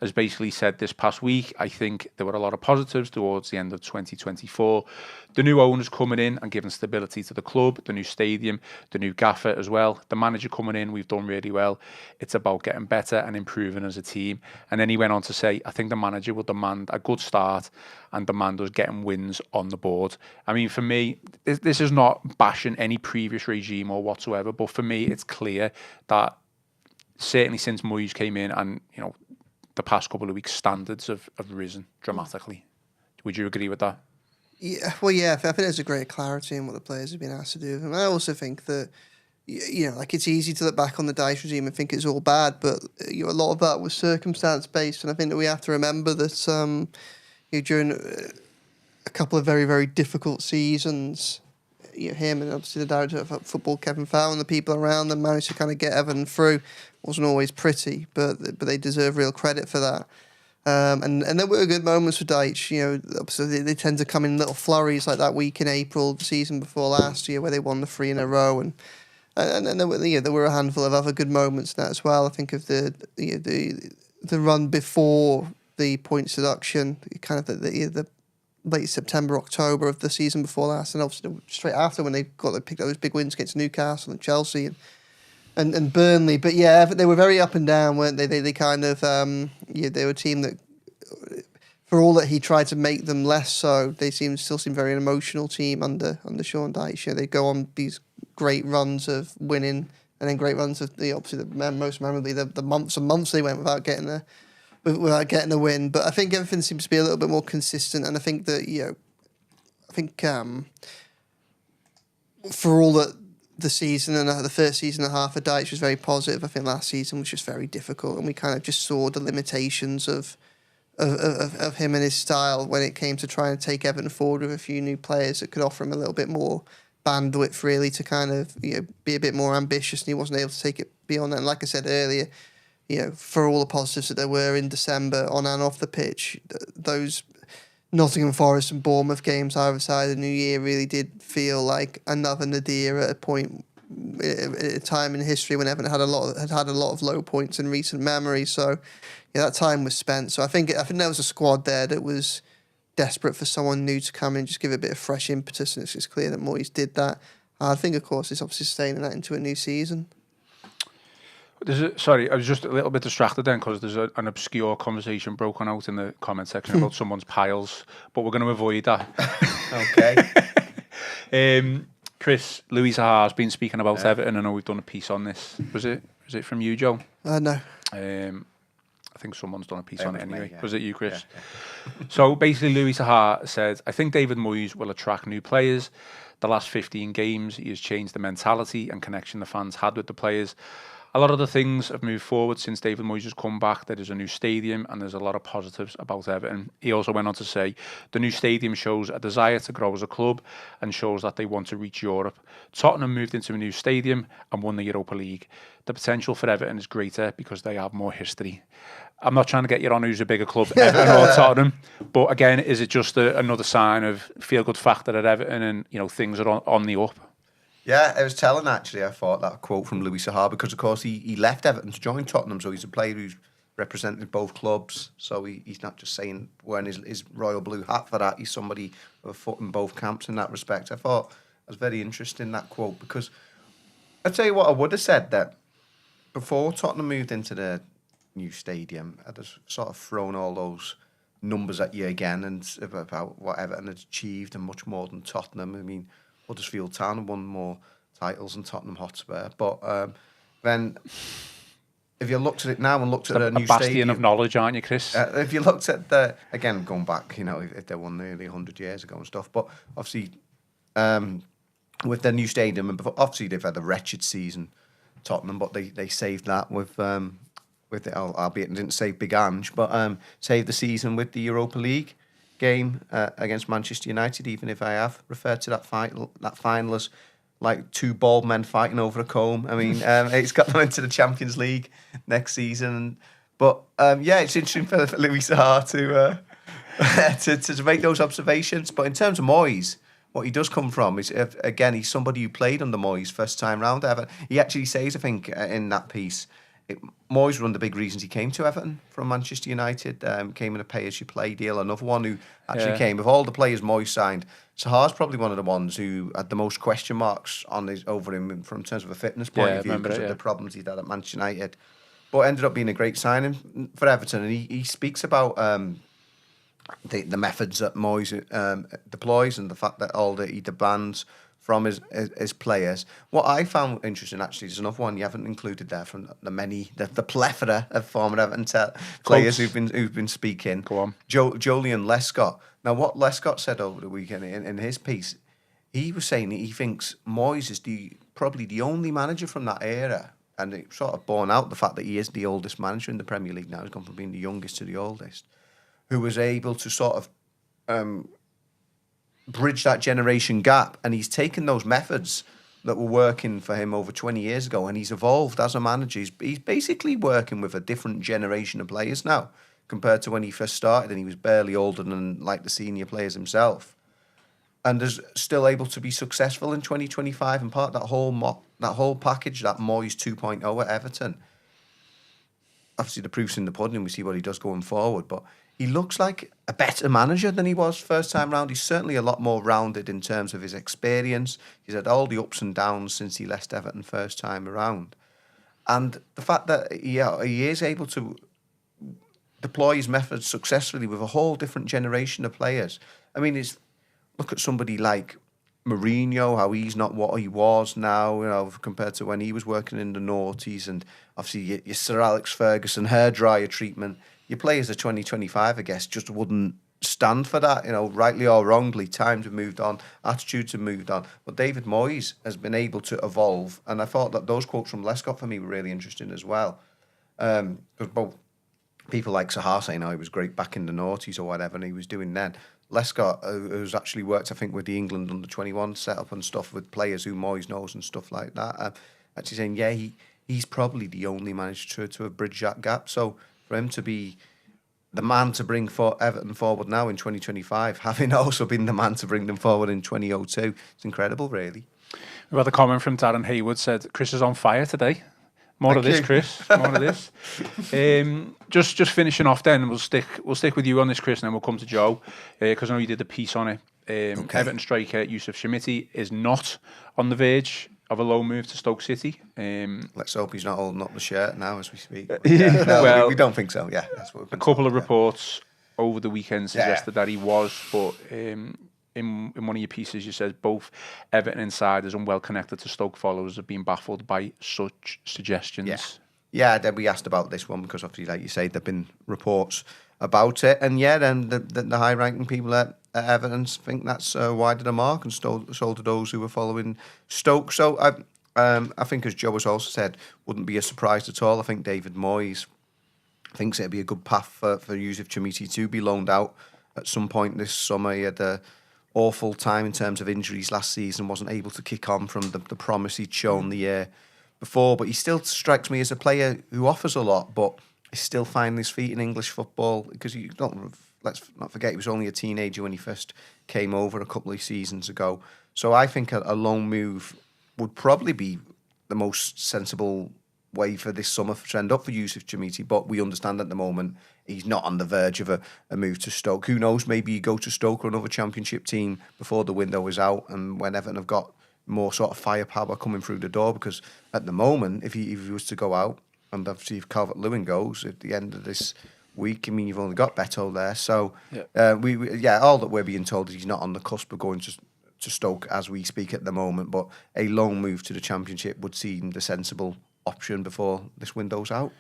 has basically said this past week, I think there were a lot of positives towards the end of 2024. The new owners coming in and giving stability to the club, the new stadium, the new gaffer as well. The manager coming in, we've done really well. It's about getting better and improving as a team. And then he went on to say, I think the manager will demand a good start and demand us getting wins on the board. I mean, for me, this is not bashing any previous regime or whatsoever, but for me, it's clear that certainly since Moyes came in and, the past couple of weeks, standards have risen dramatically. Would you agree with that? Yeah, well, yeah, I think there's a great clarity in what the players have been asked to do. And I also think that, it's easy to look back on the Dyche regime and think it's all bad, but a lot of that was circumstance-based. And I think that we have to remember that during a couple of very, very difficult seasons, him and obviously the director of football, Kevin Fowler, and the people around them managed to kind of get Everton through. Wasn't always pretty, but they deserve real credit for that. And there were good moments for Dyche. Obviously they tend to come in little flurries, like that week in April, the season before last year, where they won the 3 in a row, and there were a handful of other good moments in that as well. I think of the run before the points deduction, kind of the late September, October of the season before last, and obviously straight after when they picked up those big wins against Newcastle and Chelsea and Burnley. But yeah, they were very up and down, weren't they? They kind of they were a team that, for all that he tried to make them less so, they still seem very an emotional team under Sean Dyche. They go on these great runs of winning, and then great runs of most memorably the months and months they went without getting a win. But I think everything seems to be a little bit more consistent, and I think that for all that the season and the first season and a half of Dyche was very positive, I think last season was just very difficult, and we kind of just saw the limitations of him and his style when it came to trying to take Everton forward with a few new players that could offer him a little bit more bandwidth, really, to kind of be a bit more ambitious, and he wasn't able to take it beyond that. And like I said earlier, for all the positives that there were in December on and off the pitch, those Nottingham Forest and Bournemouth games either side of the New Year really did feel like another nadir at a point, at a time in history when Everton had a lot of low points in recent memory. So yeah, that time was spent. So I think there was a squad there that was desperate for someone new to come in and just give it a bit of fresh impetus, and it's just clear that Moyes did that. I think, of course, it's obviously sustaining that into a new season. Sorry, I was just a little bit distracted then because there's an obscure conversation broken out in the comment section about someone's piles, but we're going to avoid that. Okay. Chris, Louis Sahar's been speaking about Everton. I know we've done a piece on this. Was it from you, Joe? No. I think someone's done a piece on it anyway. Me, yeah. Was it you, Chris? Yeah. So basically, Louis Sahar said, I think David Moyes will attract new players. The last 15 games, he has changed the mentality and connection the fans had with the players. A lot of the things have moved forward since David Moyes has come back. There is a new stadium and there's a lot of positives about Everton. He also went on to say the new stadium shows a desire to grow as a club and shows that they want to reach Europe. Tottenham moved into a new stadium and won the Europa League. The potential for Everton is greater because they have more history. I'm not trying to get you on who's a bigger club, Everton or Tottenham, but again, is it just another sign of feel-good factor at Everton and things are on the up? Yeah, it was telling actually. I thought that quote from Louis Saha, because of course he left Everton to join Tottenham, so he's a player who's represented both clubs. So he's not just saying wearing his royal blue hat for that. He's somebody with a foot in both camps in that respect. I thought it was very interesting, that quote, because I'll tell you what I would have said, that before Tottenham moved into the new stadium, I'd have sort of thrown all those numbers at you again and about what Everton had achieved and much more than Tottenham. I mean, Huddersfield Town won more titles than Tottenham Hotspur. But then, if you looked at it now and looked at the new bastion stadium of knowledge, aren't you, Chris? If you looked at again, going back, if they won nearly 100 years ago and stuff, but obviously, with their new stadium, and obviously they've had a wretched season, Tottenham, but they saved that with it, albeit they didn't save Big Ange, but saved the season with the Europa League game against Manchester United, even if I have referred to that final as like two bald men fighting over a comb. I mean, it's got them into the Champions League next season. But it's interesting for Louis Saha to make those observations. But in terms of Moyes, what he does come from is, again, he's somebody who played under Moyes first time round ever. He actually says, I think, in that piece, Moyes was one of the big reasons he came to Everton from Manchester United. Came in a pay-as-you-play deal. Another one who actually came, of all the players Moyes signed, Saha's probably one of the ones who had the most question marks over him from terms of a fitness point of view, because of the problems he'd had at Manchester United. But ended up being a great signing for Everton. And he speaks about the methods that Moyes deploys and the fact that all that he demands from his players. What I found interesting, actually, is another one you haven't included there from the plethora of former Everton players who've been speaking. Go on. Joleon Lescott. Now, what Lescott said over the weekend in his piece, he was saying that he thinks Moyes is probably the only manager from that era, and it sort of borne out the fact that he is the oldest manager in the Premier League now. He's gone from being the youngest to the oldest, who was able to sort of bridge that generation gap, and he's taken those methods that were working for him over 20 years ago, and he's evolved as a manager. He's basically working with a different generation of players now compared to when he first started, and he was barely older than like the senior players himself, and is still able to be successful in 2025 and part of that whole package, that Moyes 2.0 at Everton. Obviously the proof's in the pudding, we see what he does going forward, but he looks like a better manager than he was first time round. He's certainly a lot more rounded in terms of his experience. He's had all the ups and downs since he left Everton first time around. And the fact that he is able to deploy his methods successfully with a whole different generation of players. I mean, look at somebody like Mourinho, how he's not what he was now, compared to when he was working in the noughties, and obviously your Sir Alex Ferguson hairdryer treatment. Your players of 2025, I guess, just wouldn't stand for that, rightly or wrongly. Times have moved on, attitudes have moved on. But David Moyes has been able to evolve, and I thought that those quotes from Lescott for me were really interesting as well. Because both people like Saha saying, he was great back in the noughties or whatever, and he was doing then. Lescott, who's actually worked, I think, with the England under-21 setup and stuff with players who Moyes knows and stuff like that, actually saying, he's probably the only manager to have bridged that gap. So for him to be the man to bring Everton forward now in 2025, having also been the man to bring them forward in 2002, it's incredible, really. We've had a comment from Darren Haywood, said, Chris is on fire today. More of this, Chris. More of this. Just finishing off then, we'll stick with you on this, Chris, and then we'll come to Joe, because I know you did the piece on it. Everton striker Yusuf Shamiti is not on the verge of a loan move to Stoke City. Let's hope he's not holding up the shirt now as we speak. We don't think so. Yeah, that's what a couple of reports over the weekend suggested that he was, but in one of your pieces you said both Everton insiders and well connected to Stoke followers have been baffled by such suggestions. Yeah, then we asked about this one because obviously, like you say, there've been reports about it, and then the high-ranking people at Everton think that's wide of the mark and sold to those who were following Stoke. So I think, as Joe has also said, wouldn't be a surprise at all. I think David Moyes thinks it'd be a good path for Yusuf Chamiti to be loaned out at some point this summer. He had a awful time in terms of injuries last season, wasn't able to kick on from the promise he'd shown the year before, but he still strikes me as a player who offers a lot, but is still finding his feet in English football, because let's not forget he was only a teenager when he first came over a couple of seasons ago. So I think a loan move would probably be the most sensible way for this summer to end up for Yusuf Chamiti, but we understand at the moment he's not on the verge of a move to Stoke. Who knows, maybe you go to Stoke or another Championship team before the window is out, and when Everton have got more sort of firepower coming through the door, because at the moment, if he was to go out, and obviously if Calvert-Lewin goes at the end of this week, I mean, you've only got Beto there, so all that we're being told is he's not on the cusp of going to Stoke as we speak at the moment, but a loan move to the Championship would seem the sensible option before this window's out.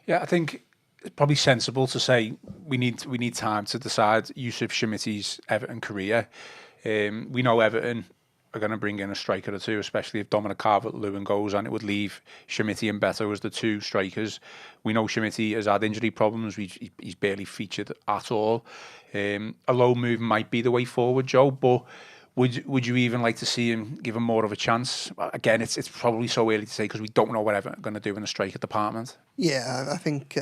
Yeah, I think it's probably sensible to say we need time to decide Yusuf Chamiti's Everton career. We know Everton are going to bring in a striker or two, especially if Dominic Calvert-Lewin goes, and it would leave Chamiti and Beto as the two strikers. We know Chamiti has had injury problems. He's barely featured at all. A loan move might be the way forward, Joe, but would you even like to see him give him more of a chance? Again, it's probably so early to say because we don't know what Everton are going to do in the striker department. Yeah, I think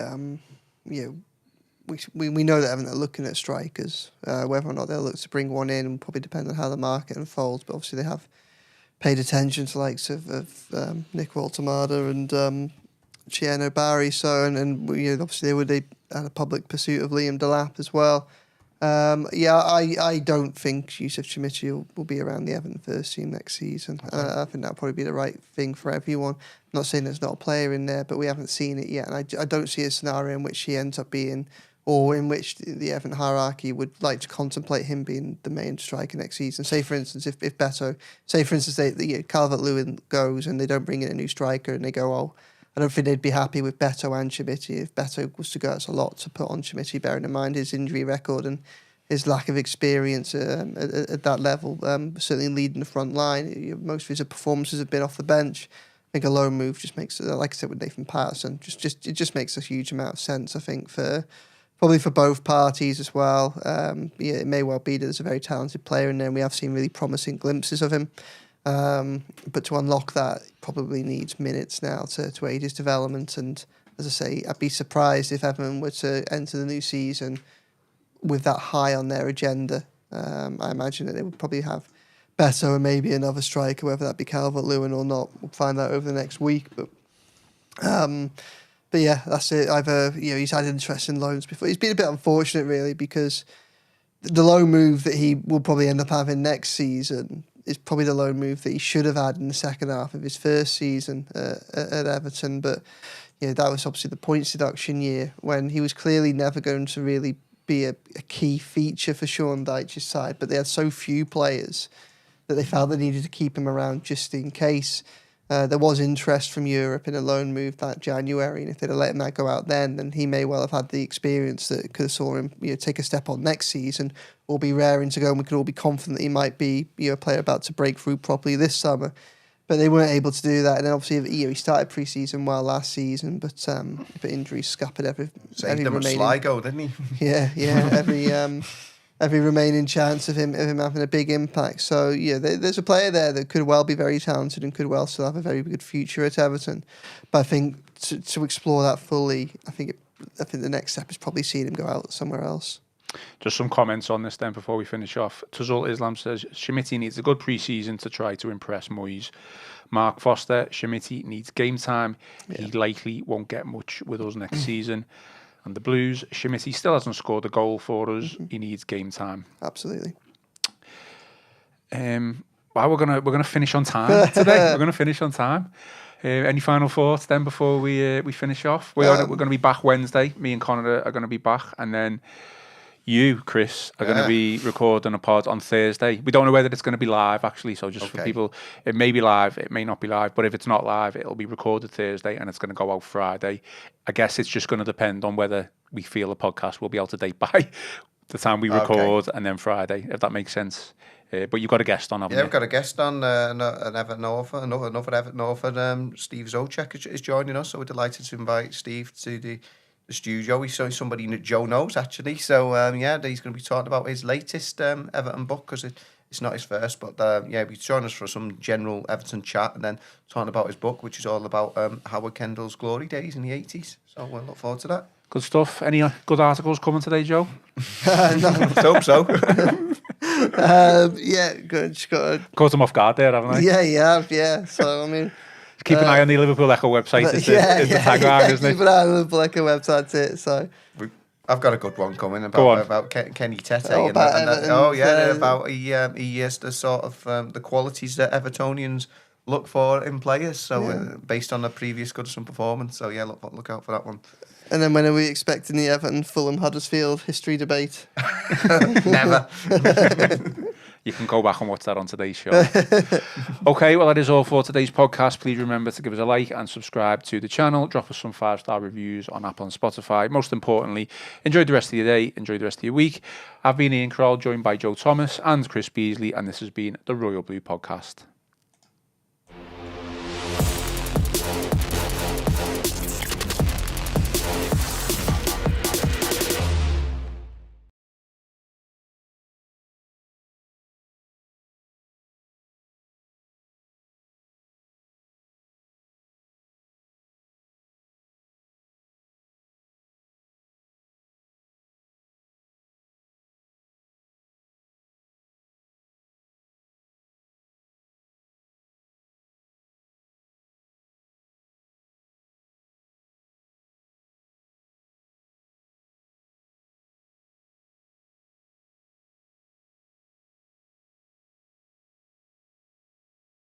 we know that Everton are looking at strikers. Whether or not they'll look to bring one in will probably depend on how the market unfolds. But obviously they have paid attention to the likes of Nick Waltemada and Chieno Barry. So and obviously they had a public pursuit of Liam Delap as well. I don't think Yusuf Chamiti will be around the Everton first team next season. Okay. I think that'll probably be the right thing for everyone. I'm not saying there's not a player in there, but we haven't seen it yet. And I don't see a scenario in which he ends up being, or in which the Everton hierarchy would like to contemplate him being the main striker next season. Say, for instance, if Beto, Calvert-Lewin goes and they don't bring in a new striker and they go, oh, I don't think they'd be happy with Beto and Chamiti. If Beto was to go, it's a lot to put on Chamiti, bearing in mind his injury record and his lack of experience at that level, certainly leading the front line. Most of his performances have been off the bench. I think a loan move just makes, like I said with Nathan Patterson, it just makes a huge amount of sense, I think, probably for both parties as well. It may well be that there's a very talented player in there, and we have seen really promising glimpses of him. But to unlock that, probably needs minutes now to aid his development. And as I say, I'd be surprised if Everton were to enter the new season with that high on their agenda. I imagine that they would probably have Beto and maybe another striker, whether that be Calvert-Lewin or not. We'll find out over the next week. But yeah, that's it. He's had interesting loans before. He's been a bit unfortunate, really, because the loan move that he will probably end up having next season is probably the loan move that he should have had in the second half of his first season at Everton. But that was obviously the points deduction year when he was clearly never going to really be a key feature for Sean Dyche's side. But they had so few players that they felt they needed to keep him around just in case. There was interest from Europe in a loan move that January, and if they'd have let him go out then he may well have had the experience that could have saw him take a step on next season, or be raring to go, and we could all be confident that he might be a player about to break through properly this summer. But they weren't able to do that, and then obviously he started pre-season well last season, but injuries scuppered every them at Sligo, didn't he? Yeah, every remaining chance of him having a big impact. So there's a player there that could well be very talented and could well still have a very good future at Everton. But I think to explore that fully, I think the next step is probably seeing him go out somewhere else. Just some comments on this then before we finish off. Tuzul Islam says, Chamiti needs a good pre-season to try to impress Moyes. Mark Foster, Chamiti needs game time. Yeah. He likely won't get much with us next season. And the Blues, Chamiti still hasn't scored a goal for us. Mm-hmm. He needs game time. Absolutely. Well, we're gonna finish on time today. We're gonna finish on time. Any final thoughts then before we finish off? We're going to be back Wednesday. Me and Connor are going to be back, and then you, Chris, are going to be recording a pod on Thursday. We don't know whether it's going to be live, actually, so just for people, it may be live, it may not be live, but if it's not live, it'll be recorded Thursday and it's going to go out Friday. I guess it's just going to depend on whether we feel the podcast will be able to date by the time we record and then Friday, if that makes sense. But you've got a guest on, haven't you? Yeah, we've got a guest on, an Everton author, another Everton author, Steve Zocek is joining us, so we're delighted to invite Steve to the studio. He's somebody that Joe knows, actually. So, he's going to be talking about his latest Everton book, because it's not his first, but he's joining us for some general Everton chat, and then talking about his book, which is all about Howard Kendall's glory days in the 80s. So we'll look forward to that. Good stuff. Any good articles coming today, Joe? Let's hope so. Good. Just got to... Caught them off guard there, haven't I? Yeah, you have, yeah. So, I mean... Keep an eye on the Liverpool Echo website. It's the tagline, isn't it? Keep an eye on the Liverpool Echo website, that's it. So... I've got a good one coming about Kenny Tete. About he has the sort of the qualities that Evertonians look for in players. So based on the previous Goodison performance. So look out for that one. And then when are we expecting the Everton Fulham Huddersfield history debate? Never. You can go back and watch that on today's show. Okay, well, that is all for today's podcast. Please remember to give us a like and subscribe to the channel. Drop us some 5-star reviews on Apple and Spotify. Most importantly, enjoy the rest of your day. Enjoy the rest of your week. I've been Ian Croll, joined by Joe Thomas and Chris Beasley, and this has been the Royal Blue Podcast.